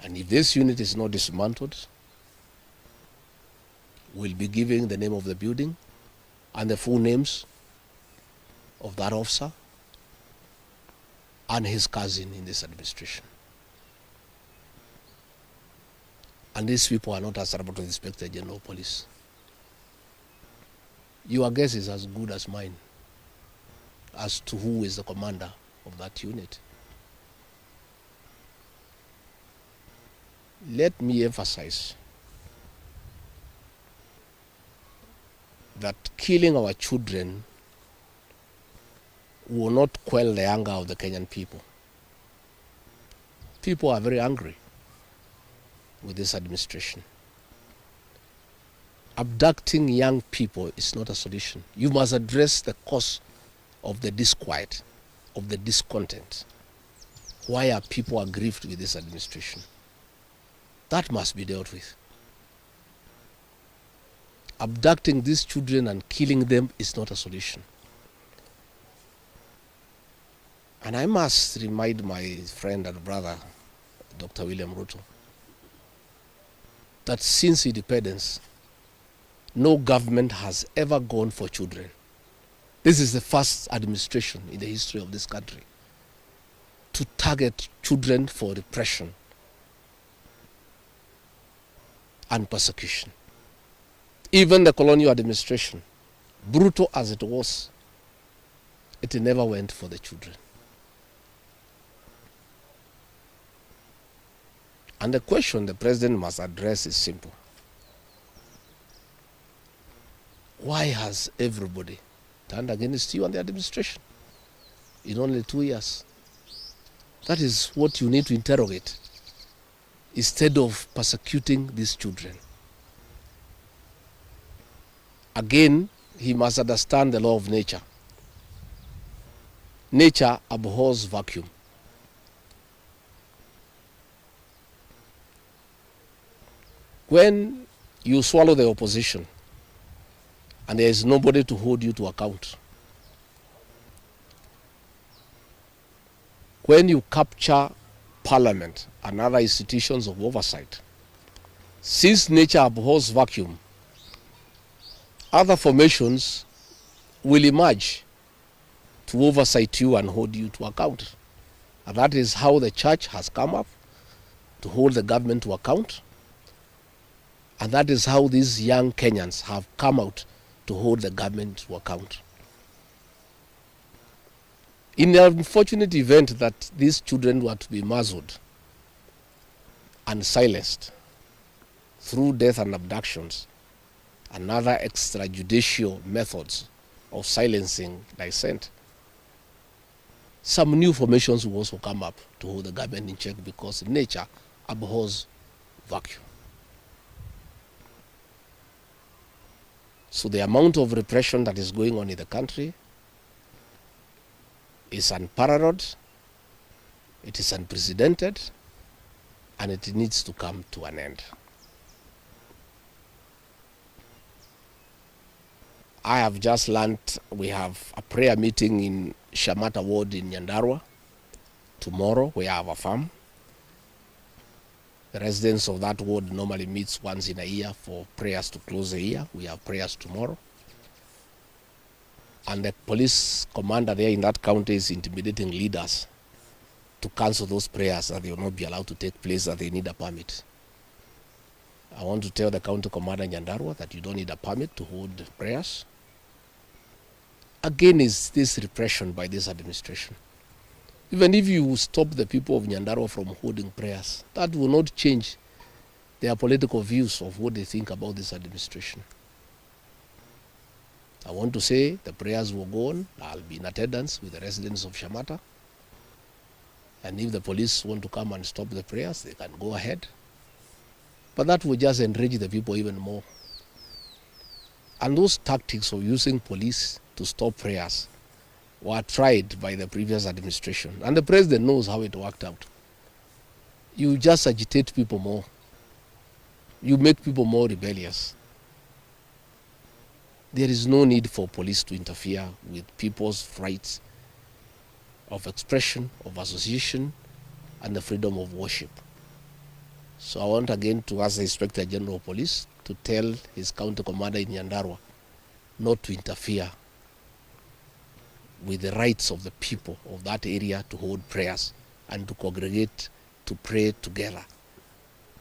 And if this unit is not dismantled, we'll be giving the name of the building and the full names of that officer and his cousin in this administration. And these people are not answerable to the Inspector General of Police. Your guess is as good as mine as to who is the commander of that unit. Let me emphasize that killing our children will not quell the anger of the Kenyan people. People are very angry with this administration. Abducting young people is not a solution. You must address the cause of the disquiet, of the discontent. Why are people aggrieved with this administration? That must be dealt with. Abducting these children and killing them is not a solution. And I must remind my friend and brother, Dr. William Ruto, that since independence, no government has ever gone for children. This is the first administration in the history of this country to target children for repression and persecution. Even the colonial administration, brutal as it was, it never went for the children. And the question the president must address is simple. Why has everybody turned against you and the administration in only 2 years? That is what you need to interrogate instead of persecuting these children. Again, he must understand the law of nature. Nature abhors vacuum. When you swallow the opposition and there is nobody to hold you to account, when you capture parliament and other institutions of oversight, since nature abhors vacuum, other formations will emerge to oversight you and hold you to account. And that is how the church has come up to hold the government to account. And that is how these young Kenyans have come out to hold the government to account. In the unfortunate event that these children were to be muzzled and silenced through death and abductions and other extrajudicial methods of silencing dissent, some new formations will also come up to hold the government in check because nature abhors vacuum. So the amount of repression that is going on in the country is unparalleled, it is unprecedented, and it needs to come to an end. I have just learned we have a prayer meeting in Shamata Ward in Nyandarua tomorrow. We have a farm. The residents of that ward normally meets once in a year for prayers to close the year. We have prayers tomorrow. And the police commander there in that county is intimidating leaders to cancel those prayers, that they will not be allowed to take place, that they need a permit. I want to tell the county commander in Nyandarua that you don't need a permit to hold prayers. Again, is this repression by this administration. Even if you stop the people of Nyandarua from holding prayers, that will not change their political views of what they think about this administration. I want to say the prayers will go on. I'll be in attendance with the residents of Shamata. And if the police want to come and stop the prayers, they can go ahead. But that will just enrage the people even more. And those tactics of using police to stop prayers were tried by the previous administration. And the president knows how it worked out. You just agitate people more. You make people more rebellious. There is no need for police to interfere with people's rights of expression, of association, and the freedom of worship. So I want again to ask the Inspector General of Police to tell his county commander in Nyandarua not to interfere with the rights of the people of that area to hold prayers and to congregate to pray together,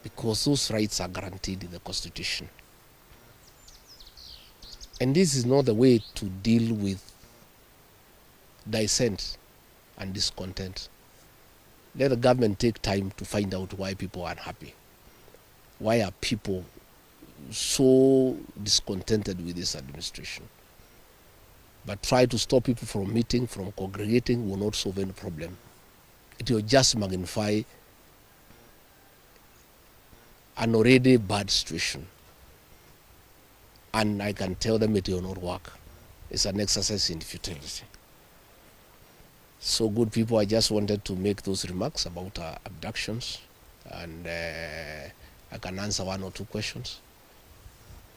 because those rights are guaranteed in the Constitution. And this is not the way to deal with dissent and discontent. Let the government take time to find out why people are unhappy. Why are people so discontented with this administration? But try to stop people from meeting, from congregating, will not solve any problem. It will just magnify an already bad situation. And I can tell them it will not work. It's an exercise in futility. So good people, I just wanted to make those remarks about abductions, and I can answer one or two questions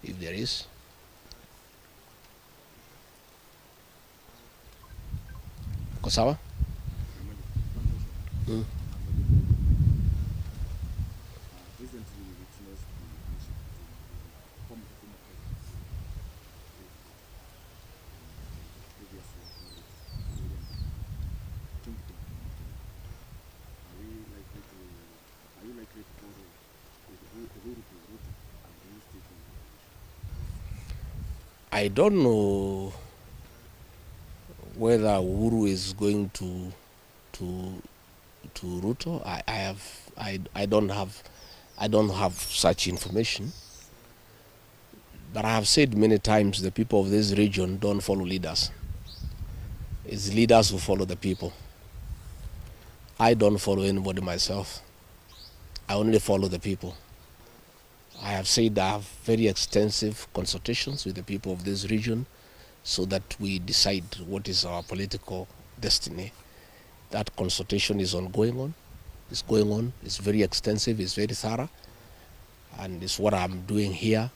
if there is. Kosawa? I don't know whether Uhuru is going to Ruto. I don't have such information. But I have said many times the people of this region don't follow leaders. It's leaders who follow the people. I don't follow anybody myself. I only follow the people. I have said I have very extensive consultations with the people of this region so that we decide what is our political destiny. That consultation is ongoing. It's going on. It's very extensive. It's very thorough. And it's what I'm doing here.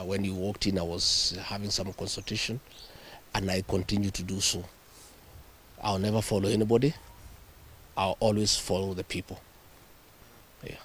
When you walked in, I was having some consultation, and I continue to do so. I'll never follow anybody. I'll always follow the people. Yeah.